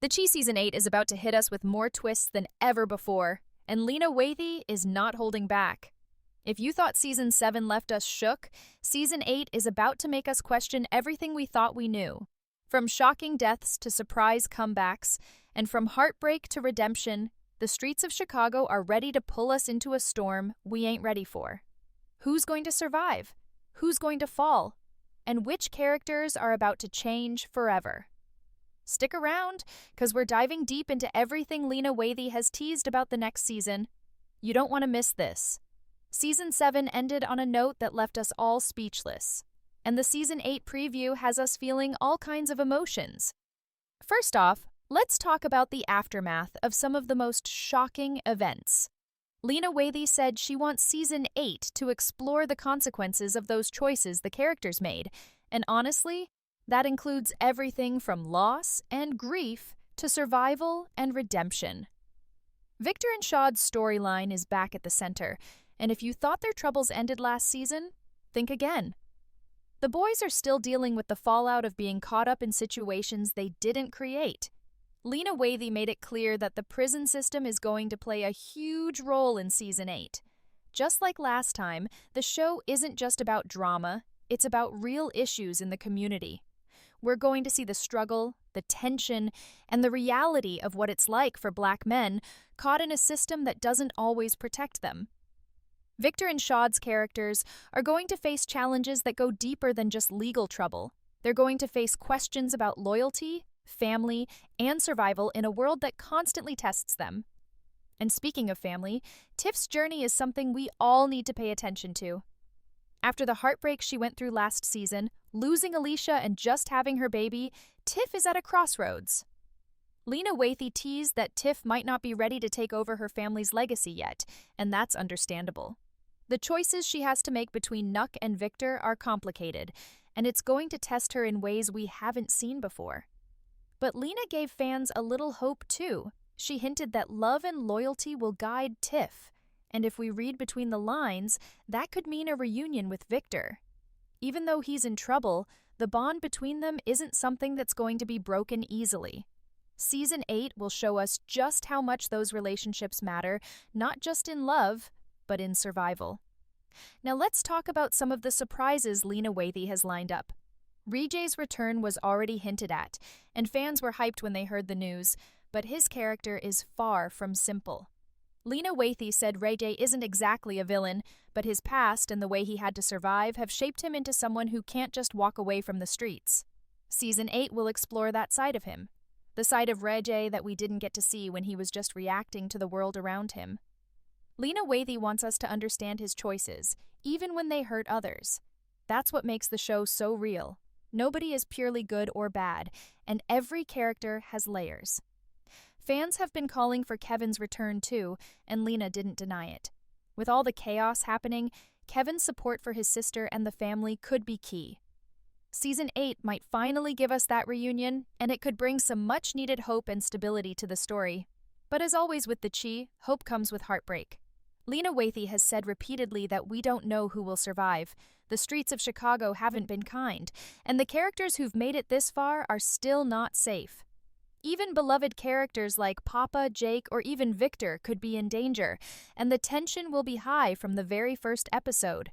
The Chi Season 8 is about to hit us with more twists than ever before, and Lena Waithe is not holding back. If you thought Season 7 left us shook, Season 8 is about to make us question everything we thought we knew. From shocking deaths to surprise comebacks, and from heartbreak to redemption, the streets of Chicago are ready to pull us into a storm we ain't ready for. Who's going to survive? Who's going to fall? And which characters are about to change forever? Stick around, because we're diving deep into everything Lena Waithe has teased about the next season. You don't want to miss this. Season 7 ended on a note that left us all speechless, and the Season 8 preview has us feeling all kinds of emotions. First off, let's talk about the aftermath of some of the most shocking events. Lena Waithe said she wants Season 8 to explore the consequences of those choices the characters made, and honestly, that includes everything from loss and grief to survival and redemption. Victor and Shad's storyline is back at the center, and if you thought their troubles ended last season, think again. The boys are still dealing with the fallout of being caught up in situations they didn't create. Lena Waithe made it clear that the prison system is going to play a huge role in Season 8. Just like last time, the show isn't just about drama, it's about real issues in the community. We're going to see the struggle, the tension, and the reality of what it's like for Black men caught in a system that doesn't always protect them. Victor and Shad's characters are going to face challenges that go deeper than just legal trouble. They're going to face questions about loyalty, family, and survival in a world that constantly tests them. And speaking of family, Tiff's journey is something we all need to pay attention to. After the heartbreak she went through last season, losing Alicia and just having her baby, Tiff is at a crossroads. Lena Waithe teased that Tiff might not be ready to take over her family's legacy yet, and that's understandable. The choices she has to make between Nuck and Victor are complicated, and it's going to test her in ways we haven't seen before. But Lena gave fans a little hope too. She hinted that love and loyalty will guide Tiff. And if we read between the lines, that could mean a reunion with Victor. Even though he's in trouble, the bond between them isn't something that's going to be broken easily. Season 8 will show us just how much those relationships matter, not just in love, but in survival. Now let's talk about some of the surprises Lena Waithe has lined up. Rejay's return was already hinted at, and fans were hyped when they heard the news, but his character is far from simple. Lena Waithe said Rejay isn't exactly a villain, but his past and the way he had to survive have shaped him into someone who can't just walk away from the streets. Season 8 will explore that side of him, the side of Rejay that we didn't get to see when he was just reacting to the world around him. Lena Waithe wants us to understand his choices, even when they hurt others. That's what makes the show so real. Nobody is purely good or bad, and every character has layers. Fans have been calling for Kevin's return too, and Lena didn't deny it. With all the chaos happening, Kevin's support for his sister and the family could be key. Season 8 might finally give us that reunion, and it could bring some much-needed hope and stability to the story. But as always with the Chi, hope comes with heartbreak. Lena Waithe has said repeatedly that we don't know who will survive. The streets of Chicago haven't been kind, and the characters who've made it this far are still not safe. Even beloved characters like Papa, Jake, or even Victor could be in danger, and the tension will be high from the very first episode.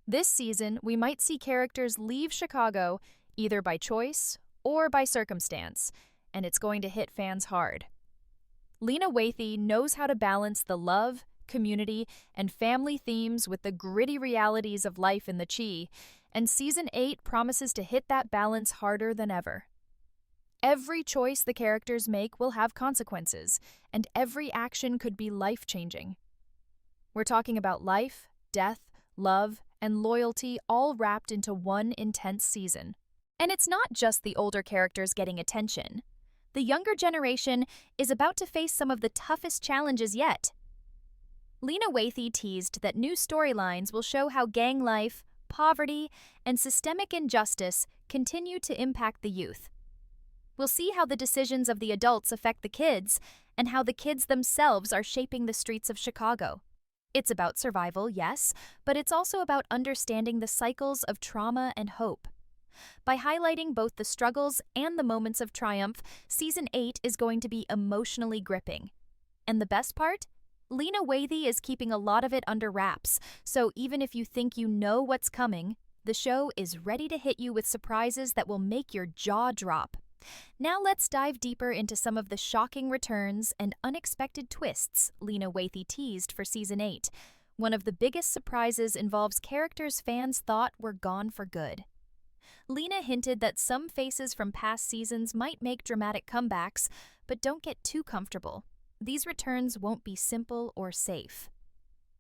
This season, we might see characters leave Chicago, either by choice or by circumstance, and it's going to hit fans hard. Lena Waithe knows how to balance the love, community, and family themes with the gritty realities of life in the Chi, and Season 8 promises to hit that balance harder than ever. Every choice the characters make will have consequences, and every action could be life-changing. We're talking about life, death, love, and loyalty all wrapped into one intense season. And it's not just the older characters getting attention. The younger generation is about to face some of the toughest challenges yet. Lena Waithe teased that new storylines will show how gang life, poverty, and systemic injustice continue to impact the youth. We'll see how the decisions of the adults affect the kids, and how the kids themselves are shaping the streets of Chicago. It's about survival, yes, but it's also about understanding the cycles of trauma and hope. By highlighting both the struggles and the moments of triumph, Season 8 is going to be emotionally gripping. And the best part? Lena Waithe is keeping a lot of it under wraps, so even if you think you know what's coming, the show is ready to hit you with surprises that will make your jaw drop. Now let's dive deeper into some of the shocking returns and unexpected twists Lena Waithe teased for Season 8. One of the biggest surprises involves characters fans thought were gone for good. Lena hinted that some faces from past seasons might make dramatic comebacks, but don't get too comfortable. These returns won't be simple or safe.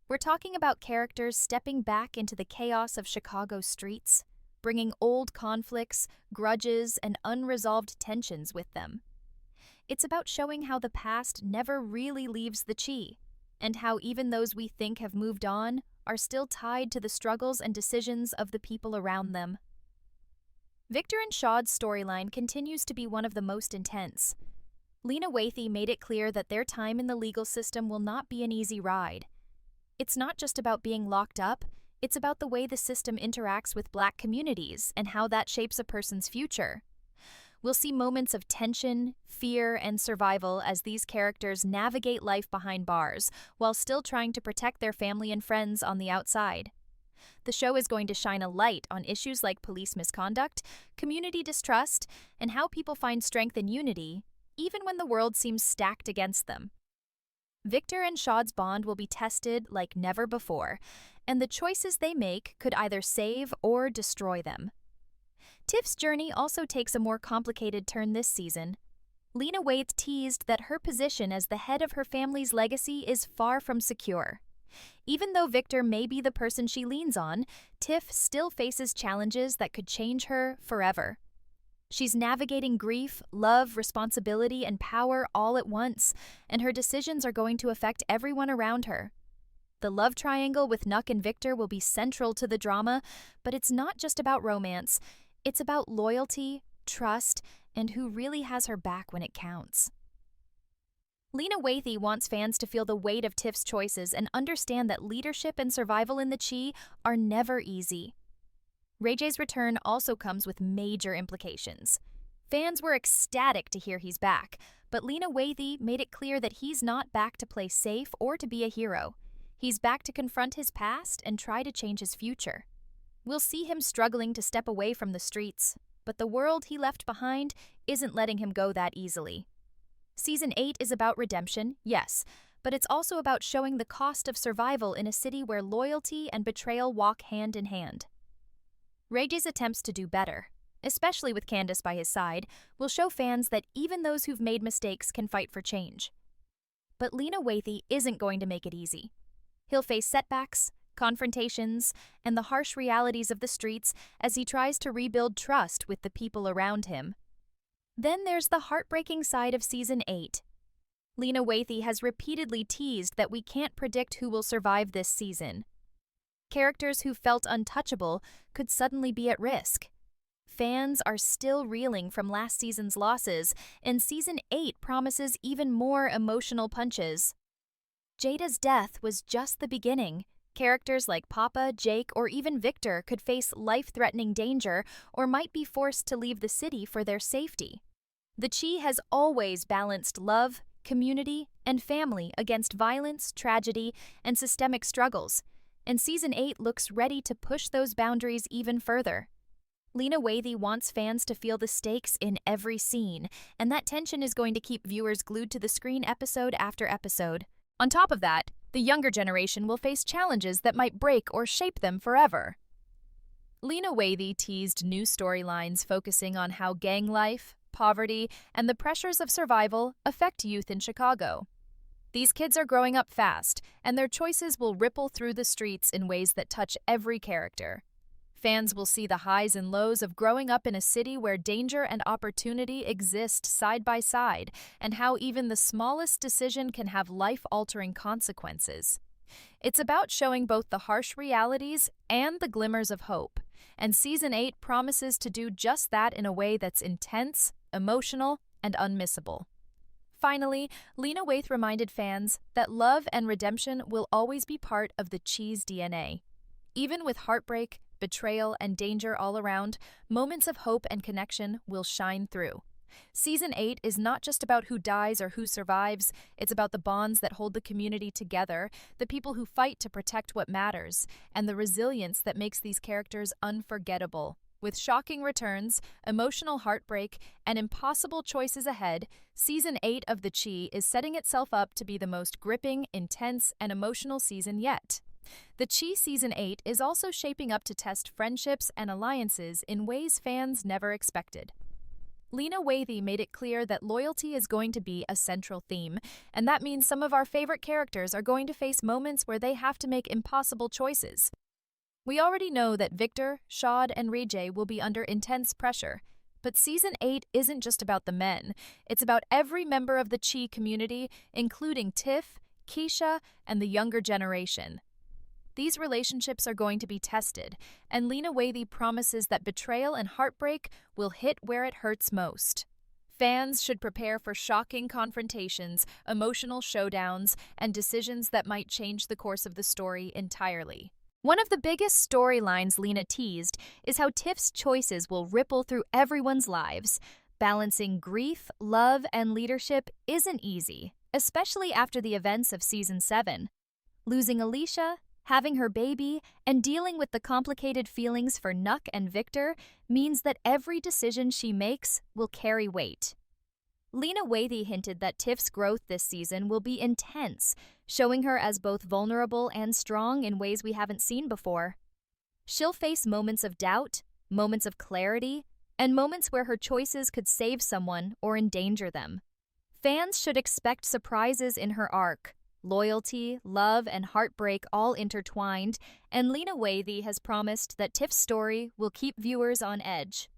We're talking about characters stepping back into the chaos of Chicago streets, bringing old conflicts, grudges, and unresolved tensions with them. It's about showing how the past never really leaves the Chi, and how even those we think have moved on are still tied to the struggles and decisions of the people around them. Victor and Shad's storyline continues to be one of the most intense. Lena Waithe made it clear that their time in the legal system will not be an easy ride. It's not just about being locked up, it's about the way the system interacts with Black communities and how that shapes a person's future. We'll see moments of tension, fear, and survival as these characters navigate life behind bars while still trying to protect their family and friends on the outside. The show is going to shine a light on issues like police misconduct, community distrust, and how people find strength in unity, even when the world seems stacked against them. Victor and Shad's bond will be tested like never before, and the choices they make could either save or destroy them. Tiff's journey also takes a more complicated turn this season. Lena Waithe teased that her position as the head of her family's legacy is far from secure. Even though Victor may be the person she leans on, Tiff still faces challenges that could change her forever. She's navigating grief, love, responsibility, and power all at once, and her decisions are going to affect everyone around her. The love triangle with Nuck and Victor will be central to the drama, but it's not just about romance. It's about loyalty, trust, and who really has her back when it counts. Lena Waithe wants fans to feel the weight of Tiff's choices and understand that leadership and survival in the Chi are never easy. Ray J's return also comes with major implications. Fans were ecstatic to hear he's back, but Lena Waithe made it clear that he's not back to play safe or to be a hero. He's back to confront his past and try to change his future. We'll see him struggling to step away from the streets, but the world he left behind isn't letting him go that easily. Season 8 is about redemption, yes, but it's also about showing the cost of survival in a city where loyalty and betrayal walk hand in hand. Ray J's attempts to do better, especially with Candace by his side, will show fans that even those who've made mistakes can fight for change. But Lena Waithe isn't going to make it easy. He'll face setbacks, confrontations, and the harsh realities of the streets as he tries to rebuild trust with the people around him. Then there's the heartbreaking side of Season 8. Lena Waithe has repeatedly teased that we can't predict who will survive this season. Characters who felt untouchable could suddenly be at risk. Fans are still reeling from last season's losses, and Season 8 promises even more emotional punches. Jada's death was just the beginning. Characters like Papa, Jake, or even Victor could face life-threatening danger or might be forced to leave the city for their safety. The Chi has always balanced love, community, and family against violence, tragedy, and systemic struggles, and Season 8 looks ready to push those boundaries even further. Lena Waithe wants fans to feel the stakes in every scene, and that tension is going to keep viewers glued to the screen episode after episode. On top of that, the younger generation will face challenges that might break or shape them forever. Lena Waithe teased new storylines focusing on how gang life, poverty, and the pressures of survival affect youth in Chicago. These kids are growing up fast, and their choices will ripple through the streets in ways that touch every character. Fans will see the highs and lows of growing up in a city where danger and opportunity exist side by side, and how even the smallest decision can have life-altering consequences. It's about showing both the harsh realities and the glimmers of hope, and Season 8 promises to do just that in a way that's intense, emotional, and unmissable. Finally, Lena Waithe reminded fans that love and redemption will always be part of the Chi's DNA. Even with heartbreak, betrayal, and danger all around, moments of hope and connection will shine through. Season 8 is not just about who dies or who survives, it's about the bonds that hold the community together, the people who fight to protect what matters, and the resilience that makes these characters unforgettable. With shocking returns, emotional heartbreak, and impossible choices ahead, Season 8 of The Chi is setting itself up to be the most gripping, intense, and emotional season yet. The Chi Season 8 is also shaping up to test friendships and alliances in ways fans never expected. Lena Waithe made it clear that loyalty is going to be a central theme, and that means some of our favorite characters are going to face moments where they have to make impossible choices. We already know that Victor, Shad, and Ray will be under intense pressure, but Season 8 isn't just about the men. It's about every member of the Chi community, including Tiff, Keisha, and the younger generation. These relationships are going to be tested, and Lena Waithe promises that betrayal and heartbreak will hit where it hurts most. Fans should prepare for shocking confrontations, emotional showdowns, and decisions that might change the course of the story entirely. One of the biggest storylines Lena teased is how Tiff's choices will ripple through everyone's lives. Balancing grief, love, and leadership isn't easy, especially after the events of Season 7. Losing Alicia, having her baby, and dealing with the complicated feelings for Nuck and Victor means that every decision she makes will carry weight. Lena Waithe hinted that Tiff's growth this season will be intense, showing her as both vulnerable and strong in ways we haven't seen before. She'll face moments of doubt, moments of clarity, and moments where her choices could save someone or endanger them. Fans should expect surprises in her arc. Loyalty, love, and heartbreak all intertwined, and Lena Waithe has promised that Tiff's story will keep viewers on edge.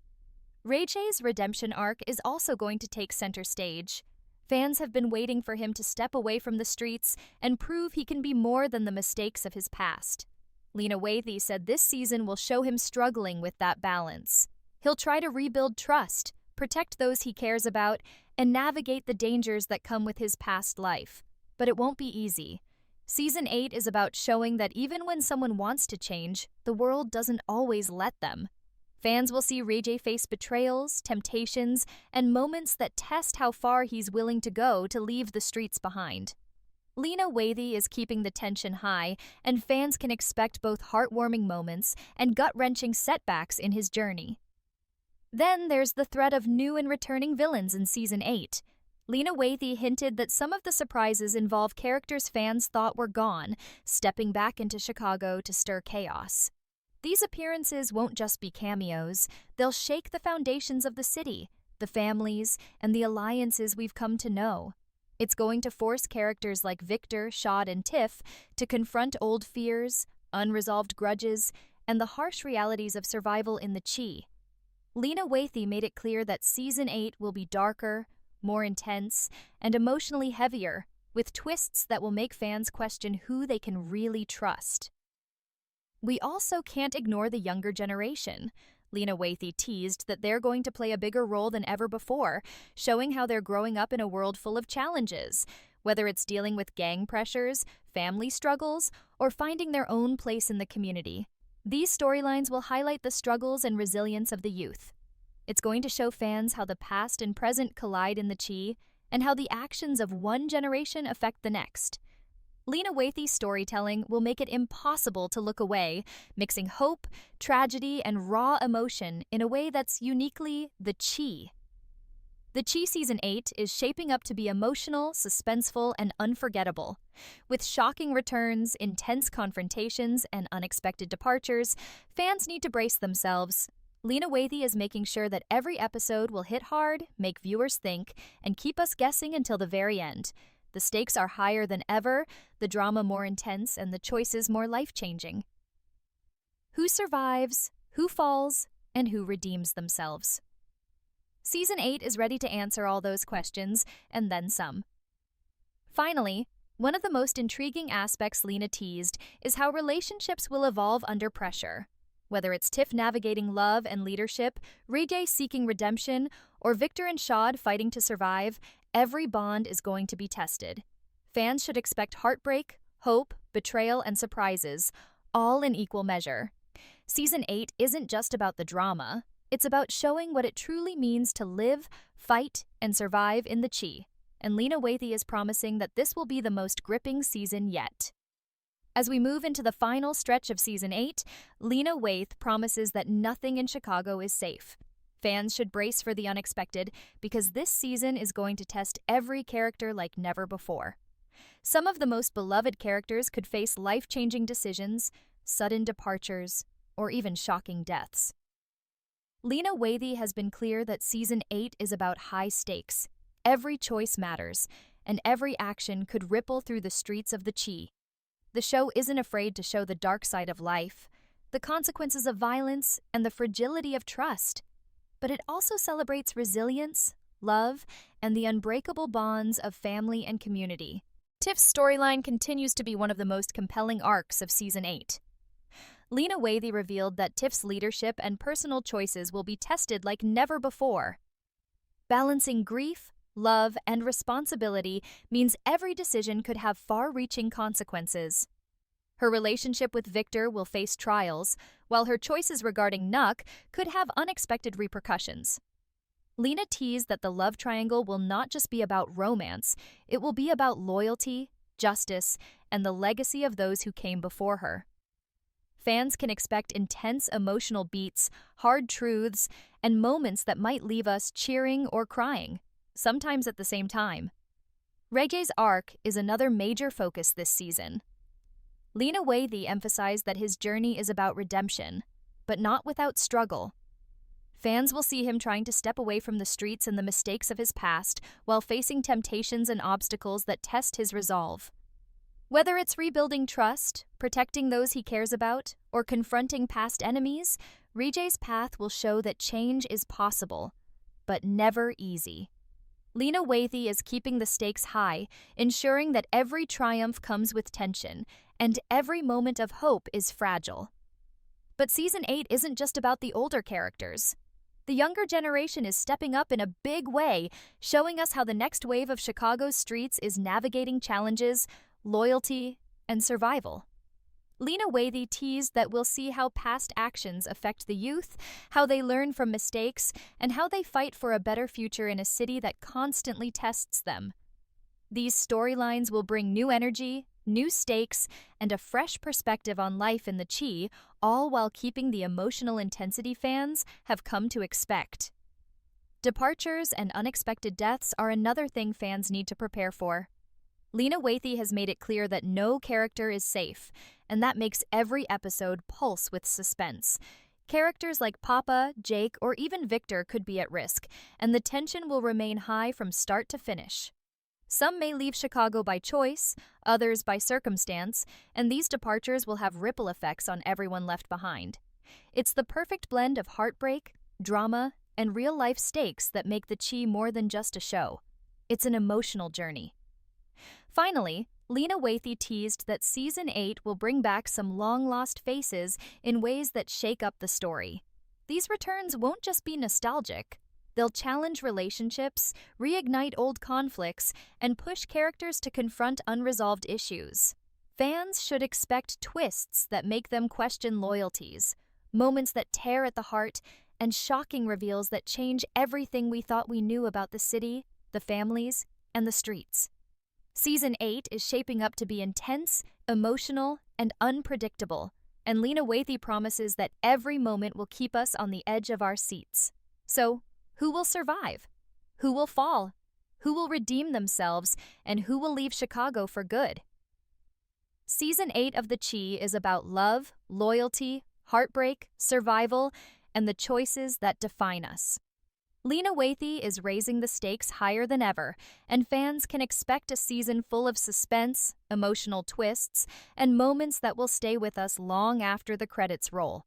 Ray J's redemption arc is also going to take center stage. Fans have been waiting for him to step away from the streets and prove he can be more than the mistakes of his past. Lena Waithe said this season will show him struggling with that balance. He'll try to rebuild trust, protect those he cares about, and navigate the dangers that come with his past life. But it won't be easy. Season 8 is about showing that even when someone wants to change, the world doesn't always let them. Fans will see Ray J face betrayals, temptations, and moments that test how far he's willing to go to leave the streets behind. Lena Waithe is keeping the tension high, and fans can expect both heartwarming moments and gut-wrenching setbacks in his journey. Then there's the threat of new and returning villains in Season 8. Lena Waithe hinted that some of the surprises involve characters fans thought were gone, stepping back into Chicago to stir chaos. These appearances won't just be cameos, they'll shake the foundations of the city, the families, and the alliances we've come to know. It's going to force characters like Victor, Shad, and Tiff to confront old fears, unresolved grudges, and the harsh realities of survival in the Chi. Lena Waithe made it clear that Season 8 will be darker, more intense, and emotionally heavier, with twists that will make fans question who they can really trust. We also can't ignore the younger generation. Lena Waithe teased that they're going to play a bigger role than ever before, showing how they're growing up in a world full of challenges, whether it's dealing with gang pressures, family struggles, or finding their own place in the community. These storylines will highlight the struggles and resilience of the youth. It's going to show fans how the past and present collide in the Chi, and how the actions of one generation affect the next. Lena Waithe's storytelling will make it impossible to look away, mixing hope, tragedy, and raw emotion in a way that's uniquely the Chi. The Chi Season 8 is shaping up to be emotional, suspenseful, and unforgettable. With shocking returns, intense confrontations, and unexpected departures, fans need to brace themselves. Lena Waithe is making sure that every episode will hit hard, make viewers think, and keep us guessing until the very end. The stakes are higher than ever, the drama more intense, and the choices more life-changing. Who survives, who falls, and who redeems themselves? Season 8 is ready to answer all those questions, and then some. Finally, one of the most intriguing aspects Lena teased is how relationships will evolve under pressure. Whether it's Tiff navigating love and leadership, Ray J seeking redemption, or Victor and Shad fighting to survive, every bond is going to be tested. Fans should expect heartbreak, hope, betrayal, and surprises, all in equal measure. Season 8 isn't just about the drama, it's about showing what it truly means to live, fight, and survive in the Chi. And Lena Waithe is promising that this will be the most gripping season yet. As we move into the final stretch of Season 8, Lena Waithe promises that nothing in Chicago is safe. Fans should brace for the unexpected because this season is going to test every character like never before. Some of the most beloved characters could face life-changing decisions, sudden departures, or even shocking deaths. Lena Waithe has been clear that Season 8 is about high stakes. Every choice matters, and every action could ripple through the streets of the Chi. The show isn't afraid to show the dark side of life, the consequences of violence, and the fragility of trust. But it also celebrates resilience, love, and the unbreakable bonds of family and community. Tiff's storyline continues to be one of the most compelling arcs of Season 8. Lena Waithe revealed that Tiff's leadership and personal choices will be tested like never before. Balancing grief, love, and responsibility means every decision could have far-reaching consequences. Her relationship with Victor will face trials, while her choices regarding Nuck could have unexpected repercussions. Lena teased that the love triangle will not just be about romance, it will be about loyalty, justice, and the legacy of those who came before her. Fans can expect intense emotional beats, hard truths, and moments that might leave us cheering or crying, sometimes at the same time. Regé's arc is another major focus this season. Lena Waithe emphasized that his journey is about redemption, but not without struggle. Fans will see him trying to step away from the streets and the mistakes of his past while facing temptations and obstacles that test his resolve. Whether it's rebuilding trust, protecting those he cares about, or confronting past enemies, Regé's path will show that change is possible, but never easy. Lena Waithe is keeping the stakes high, ensuring that every triumph comes with tension, and every moment of hope is fragile. But Season 8 isn't just about the older characters. The younger generation is stepping up in a big way, showing us how the next wave of Chicago's streets is navigating challenges, loyalty, and survival. Lena Waithe teased that we'll see how past actions affect the youth, how they learn from mistakes, and how they fight for a better future in a city that constantly tests them. These storylines will bring new energy, new stakes, and a fresh perspective on life in the Chi, all while keeping the emotional intensity fans have come to expect. Departures and unexpected deaths are another thing fans need to prepare for. Lena Waithe has made it clear that no character is safe, and that makes every episode pulse with suspense. Characters like Papa, Jake, or even Victor could be at risk, and the tension will remain high from start to finish. Some may leave Chicago by choice, others by circumstance, and these departures will have ripple effects on everyone left behind. It's the perfect blend of heartbreak, drama, and real-life stakes that make the Chi more than just a show. It's an emotional journey. Finally, Lena Waithe teased that Season 8 will bring back some long-lost faces in ways that shake up the story. These returns won't just be nostalgic. They'll challenge relationships, reignite old conflicts, and push characters to confront unresolved issues. Fans should expect twists that make them question loyalties, moments that tear at the heart, and shocking reveals that change everything we thought we knew about the city, the families, and the streets. Season 8 is shaping up to be intense, emotional, and unpredictable, and Lena Waithe promises that every moment will keep us on the edge of our seats. So, who will survive? Who will fall? Who will redeem themselves? And who will leave Chicago for good? Season 8 of The Chi is about love, loyalty, heartbreak, survival, and the choices that define us. Lena Waithe is raising the stakes higher than ever, and fans can expect a season full of suspense, emotional twists, and moments that will stay with us long after the credits roll.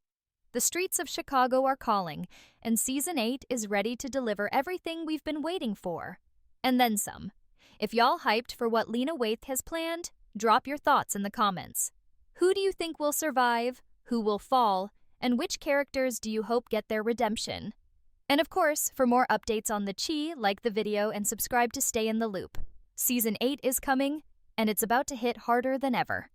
The streets of Chicago are calling, and Season 8 is ready to deliver everything we've been waiting for. And then some. If y'all hyped for what Lena Waithe has planned, drop your thoughts in the comments. Who do you think will survive? Who will fall? And which characters do you hope get their redemption? And of course, for more updates on The Chi, like the video and subscribe to stay in the loop. Season 8 is coming, and it's about to hit harder than ever.